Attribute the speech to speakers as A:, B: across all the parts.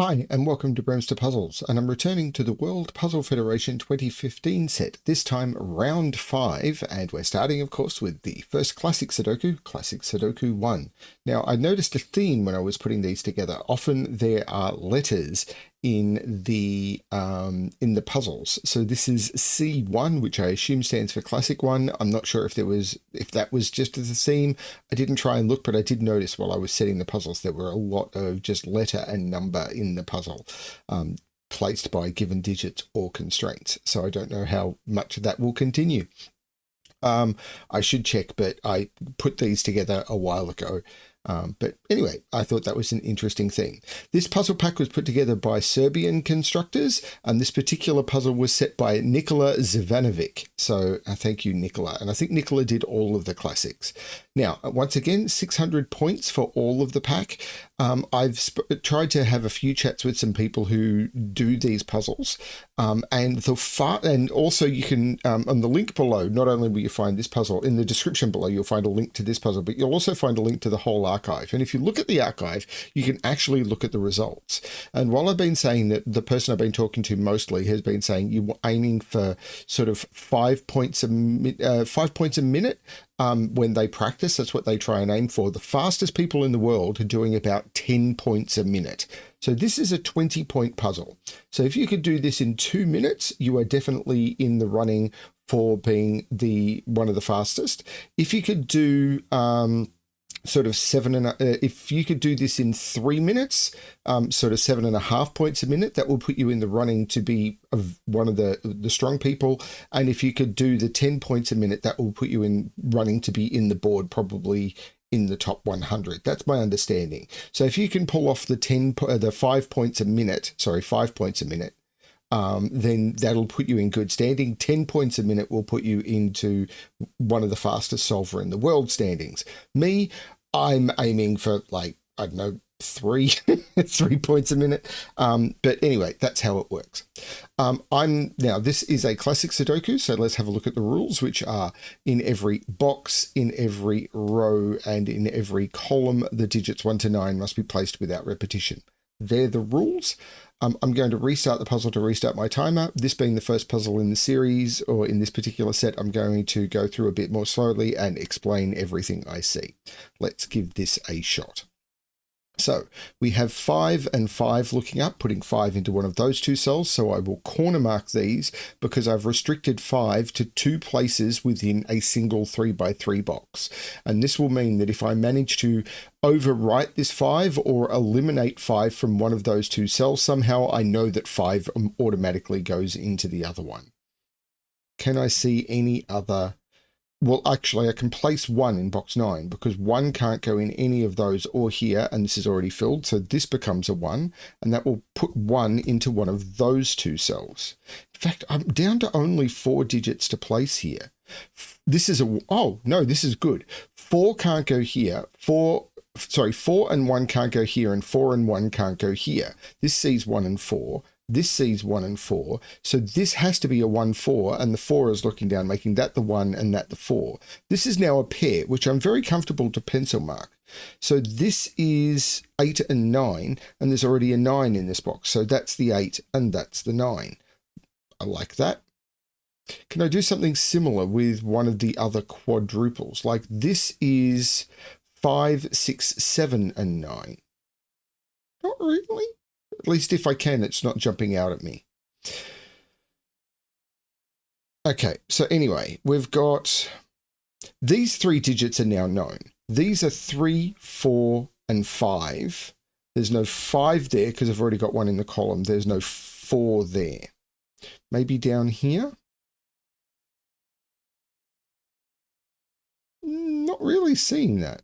A: Hi, and welcome to BremSter Puzzles, and I'm returning to the World Puzzle Federation 2015 set, this time round 5, and we're starting, of course, with the first Classic Sudoku 1. Now, I noticed a theme when I was putting these together. Often there are letters in the puzzles. So this is C1, which I assume stands for Classic 1. I'm not sure if that was just the theme. I didn't try and look, but I did notice while I was setting the puzzles there were a lot of just letter and number in the puzzle, placed by given digits or constraints. So I don't know how much that will continue. I should check, but I put these together a while ago. But anyway, I thought that was an interesting thing. This puzzle pack was put together by Serbian constructors, and this particular puzzle was set by Nikola Zvanovic. So thank you, Nikola. And I think Nikola did all of the classics. Now, once again, 600 points for all of the pack. I've tried to have a few chats with some people who do these puzzles. And also you can, on the link below, not only will you find this puzzle, in the description below, you'll find a link to this puzzle, but you'll also find a link to the whole archive. And if you look at the archive, you can actually look at the results. And while I've been saying that, the person I've been talking to mostly has been saying you're aiming for sort of 5 points a minute. When they practice, that's what they try and aim for. The fastest people in the world are doing about 10 points a minute. So this is a 20-point puzzle. So if you could do this in 2 minutes, you are definitely in the running for being one of the fastest. If you could do if you could do this in 3 minutes, sort of 7.5 points a minute, that will put you in the running to be one of the strong people. And if you could do the 10 points a minute, that will put you in running to be in the board, probably in the top 100. That's my understanding. So if you can pull off the 5 points a minute, then that'll put you in good standing. 10 points a minute will put you into one of the fastest solver in the world standings. Me, I'm aiming for, like, I don't know, 3 points a minute. But anyway, that's how it works. Now, this is a classic Sudoku, so let's have a look at the rules, which are in every box, in every row, and in every column, the digits 1 to 9 must be placed without repetition. They're the rules. I'm going to restart the puzzle to restart my timer. This being the first puzzle in the series, or in this particular set, I'm going to go through a bit more slowly and explain everything I see. Let's give this a shot. So we have 5 and 5 looking up, putting 5 into one of those two cells. So I will corner mark these because I've restricted 5 to 2 places within a single 3x3 box. And this will mean that if I manage to overwrite this 5 or eliminate 5 from one of those two cells, somehow I know that 5 automatically goes into the other one. Can I see any other? Well, actually, I can place 1 in box 9 because 1 can't go in any of those or here, and this is already filled. So this becomes a 1, and that will put 1 into one of those two cells. In fact, I'm down to only 4 digits to place here. This is oh, no, this is good. 4 can't go here. 4 and 1 can't go here, and 4 and 1 can't go here. This sees 1 and 4. This sees 1 and 4. So this has to be a 1, 4, and the 4 is looking down, making that the 1 and that the 4. This is now a pair, which I'm very comfortable to pencil mark. So this is 8 and 9, and there's already a 9 in this box. So that's the 8 and that's the 9. I like that. Can I do something similar with one of the other quadruples? Like this is 5, 6, 7, and 9. Not really. At least if I can, it's not jumping out at me. Okay, so anyway, we've got these 3 digits are now known. These are 3, 4, and 5. There's no 5 there because I've already got 1 in the column. There's no 4 there. Maybe down here? Not really seeing that.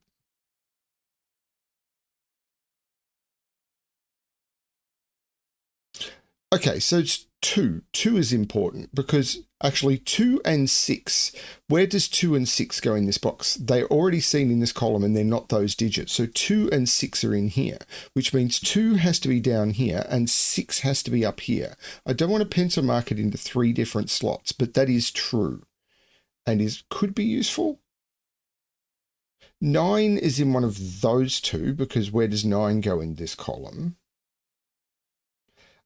A: Okay, so it's 2. 2 is important because actually 2 and 6, where does 2 and 6 go in this box? They're already seen in this column and they're not those digits. So 2 and 6 are in here, which means 2 has to be down here and 6 has to be up here. I don't want to pencil mark it into 3 different slots, but that is true and could be useful. 9 is in one of those two because where does 9 go in this column?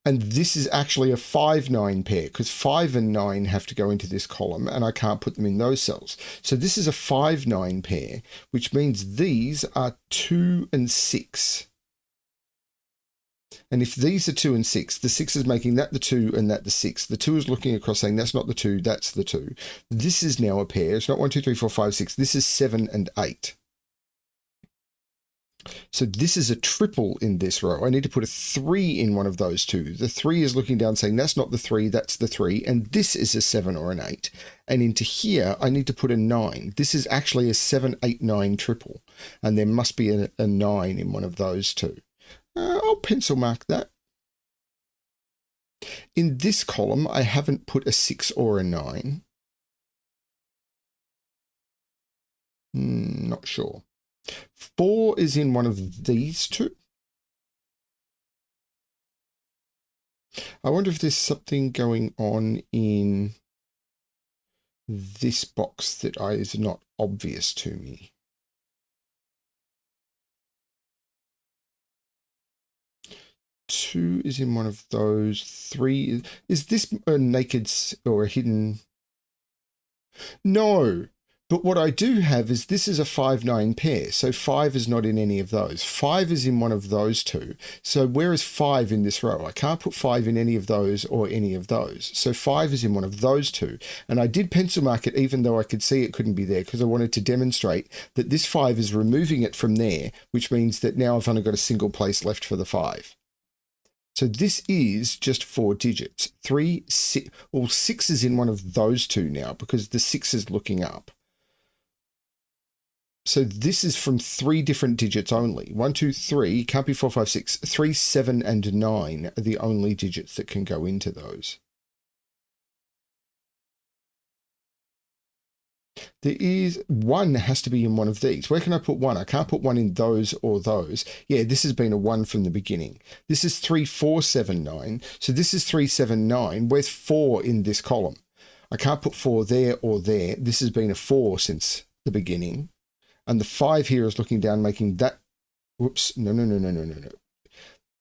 A: And this is actually a 5-9 pair because 5 and 9 have to go into this column and I can't put them in those cells. So this is a 5-9 pair, which means these are 2 and 6. And if these are 2 and 6, the 6 is making that the 2 and that the 6. The 2 is looking across saying that's not the 2, that's the 2. This is now a pair. It's not 1, 2, 3, 4, 5, 6. This is 7 and 8. So this is a triple in this row. I need to put a 3 in one of those two. The 3 is looking down saying that's not the 3, that's the 3. And this is a 7 or an 8. And into here, I need to put a 9. This is actually a 7, 8, 9 triple. And there must be a 9 in one of those two. I'll pencil mark that. In this column, I haven't put a 6 or a 9. Not sure. 4 is in one of these two. I wonder if there's something going on in this box that is not obvious to me. 2 is in one of those. 3 is this a naked or a hidden? No, but what I do have is this is a 5-9 pair, so 5 is not in any of those. 5 is in one of those two. So where is 5 in this row? I can't put 5 in any of those or any of those. So 5 is in one of those two. And I did pencil mark it even though I could see it couldn't be there because I wanted to demonstrate that this 5 is removing it from there, which means that now I've only got a single place left for the 5. So this is just 4 digits. 3, 6, well, 6 is in one of those two now because the 6 is looking up. So this is from 3 different digits only. 1, 2, 3, can't be 4, 5, 6. 3, 7, and 9 are the only digits that can go into those. There is 1 has to be in one of these. Where can I put 1? I can't put 1 in those or those. Yeah, this has been a 1 from the beginning. This is 3, 4, 7, 9. So this is 3, 7, 9. Where's 4 in this column? I can't put 4 there or there. This has been a 4 since the beginning. And the 5 here is looking down, making that... Whoops. No.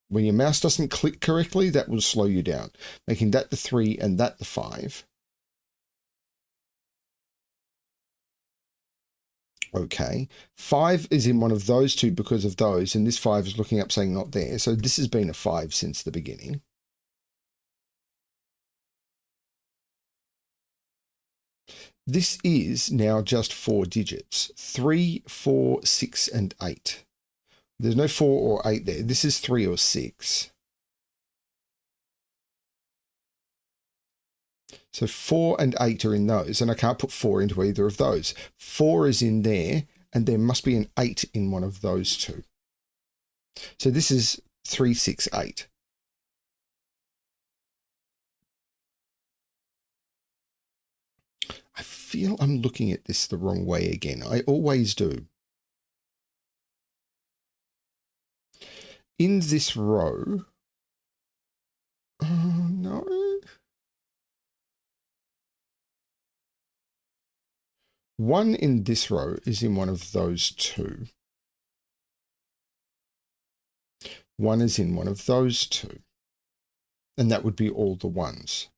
A: When your mouse doesn't click correctly, that will slow you down. Making that the 3 and that the 5. Okay, 5 is in one of those two because of those, and this 5 is looking up saying not there. So this has been a 5 since the beginning. This is now just 4 digits. 3, 4, 6, and 8. There's no 4 or 8 there. This is 3 or 6. So 4 and 8 are in those, and I can't put 4 into either of those. 4 is in there, and there must be an 8 in one of those two. So this is 3, 6, 8. I feel I'm looking at this the wrong way again. I always do. In this row... Oh, no... 1 in this row is in one of those two. 1 is in one of those two. And that would be all the 1s.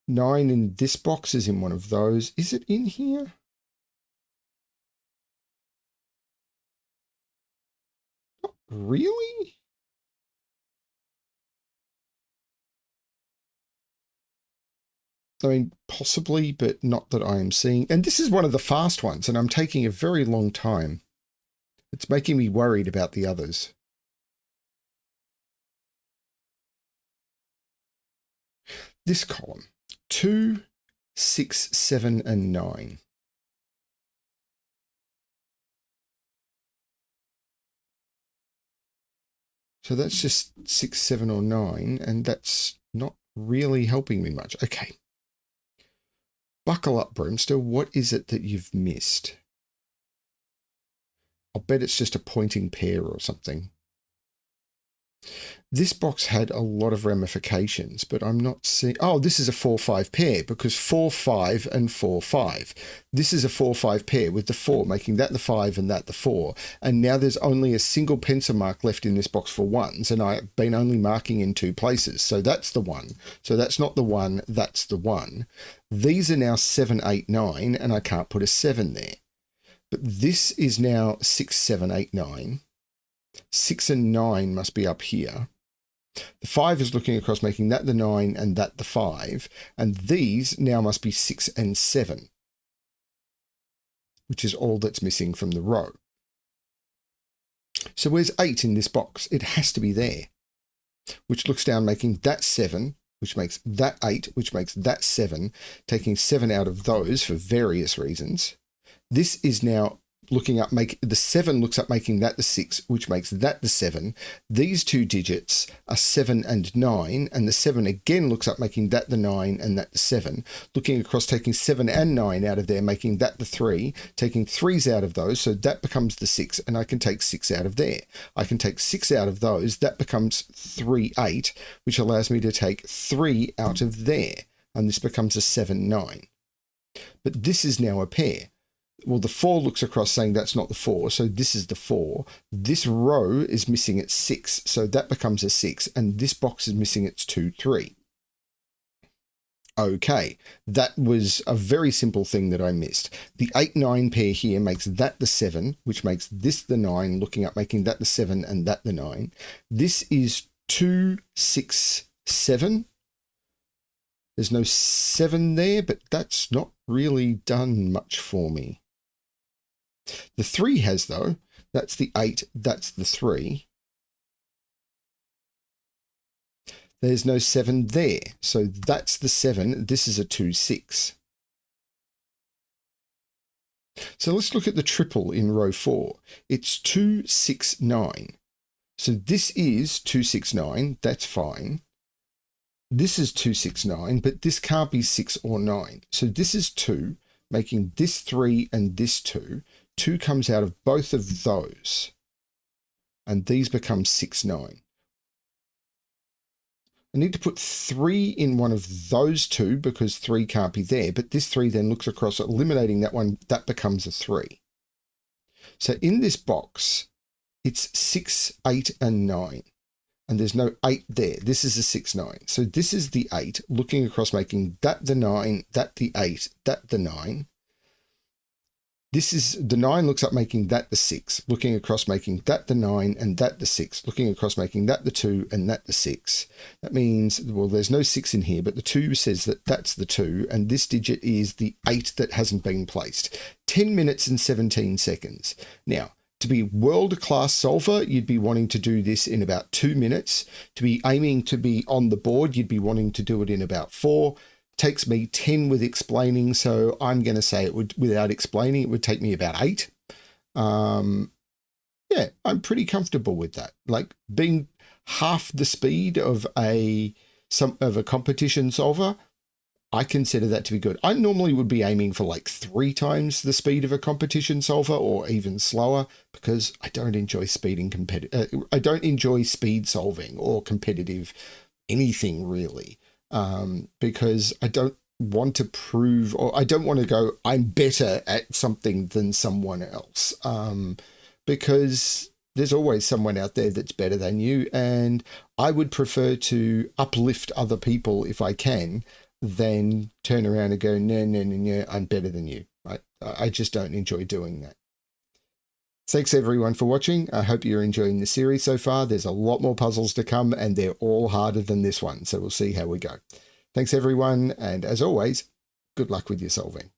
A: 9 in this box is in one of those. Is it in here? Not really? I mean, possibly, but not that I am seeing. And this is one of the fast ones, and I'm taking a very long time. It's making me worried about the others. This column, 2, 6, 7, and 9. So that's just 6, 7, or 9, and that's not really helping me much. Okay. Buckle up, BremSter. What is it that you've missed? I'll bet it's just a pointing pair or something. This box had a lot of ramifications, but I'm not seeing... Oh, this is a 4-5 pair because 4-5 and 4-5. This is a 4-5 pair with the 4 making that the 5 and that the 4. And now there's only a single pencil mark left in this box for 1s, and I've been only marking in 2 places. So that's the 1. So that's not the 1, that's the 1. These are now 7, 8, 9, and I can't put a 7 there. But this is now 6, 7, 8, 9. 6 and 9 must be up here. The 5 is looking across, making that the 9 and that the 5. And these now must be 6 and 7, which is all that's missing from the row. So where's 8 in this box? It has to be there, which looks down, making that 7, which makes that 8, which makes that 7, taking 7 out of those for various reasons. This is now looking up, the 7 looks up, making that the 6, which makes that the 7. These two digits are 7 and 9, and the 7 again looks up, making that the 9 and that the 7. Looking across, taking 7 and 9 out of there, making that the 3, taking 3s out of those, so that becomes the 6, and I can take 6 out of there. I can take 6 out of those, that becomes 3, 8, which allows me to take 3 out of there, and this becomes a 7, 9. But this is now a pair. Well, the 4 looks across saying that's not the 4, so this is the 4. This row is missing its 6, so that becomes a 6, and this box is missing its 2, 3. Okay, that was a very simple thing that I missed. The 8, 9 pair here makes that the 7, which makes this the 9, looking up, making that the 7 and that the 9. This is 2, 6, 7. There's no 7 there, but that's not really done much for me. The 3 has, though. That's the 8, that's the 3. There's no 7 there, so that's the 7. This is a 2, 6. So let's look at the triple in row 4. It's 2, 6, 9. So this is 2, 6, 9. That's fine. This is 2, 6, 9, but this can't be 6 or 9. So this is 2, making this 3 and this 2. 2 comes out of both of those, and these become 6, 9. I need to put 3 in one of those 2 because 3 can't be there, but this 3 then looks across, eliminating that one, that becomes a 3. So in this box, it's 6, 8, and 9, and there's no 8 there. This is a 6, 9. So this is the 8, looking across, making that the 9, that the 8, that the 9. This is the 9 looks up, making that the 6, looking across, making that the 9 and that the 6, looking across, making that the 2 and that the 6. That means, well, there's no 6 in here, but the 2 says that that's the 2, and this digit is the 8 that hasn't been placed. 10 minutes and 17 seconds. Now, to be world-class solver, you'd be wanting to do this in about 2 minutes. To be aiming to be on the board, you'd be wanting to do it in about 4. Takes me 10 with explaining, so I'm going to say it would, without explaining, it would take me about 8. Yeah, I'm pretty comfortable with that. Like being half the speed of a competition solver, I consider that to be good. I normally would be aiming for like 3 times the speed of a competition solver, or even slower, because I don't enjoy I don't enjoy speed solving or competitive anything really. Because I don't want to prove, or I don't want to go, I'm better at something than someone else, because there's always someone out there that's better than you, and I would prefer to uplift other people if I can, than turn around and go, no, I'm better than you. I just don't enjoy doing that. Thanks everyone for watching. I hope you're enjoying the series so far. There's a lot more puzzles to come, and they're all harder than this one, so we'll see how we go. Thanks everyone, and as always, good luck with your solving.